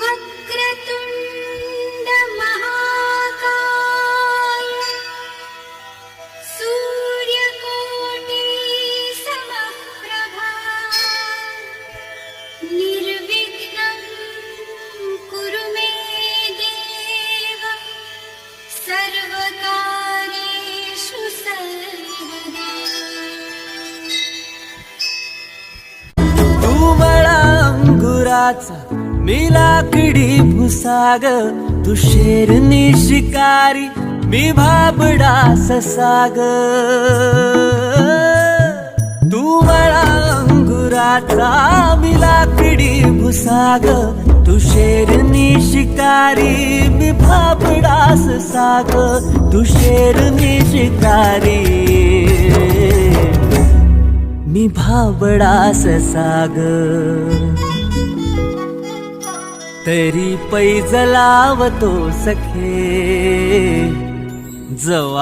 वक्रतुंड महाकाय सूर्यकोटि समप्रभा निर्विघ्नं कुरु मे देव सर्वकार्येषु सर्वदा। तू मला अंगुराचा मी लाकडी भुसाग, तू शेरनी शिकारी मी भाबडा ससाग। तू मला अंगुराचा मी लाकडी भुसाग, तू शेरनी शिकारी मी भाबडा ससाग। तू शेरनी शिकारी मी भाबडा ससाग। तरी पैज लावतो सखे जवा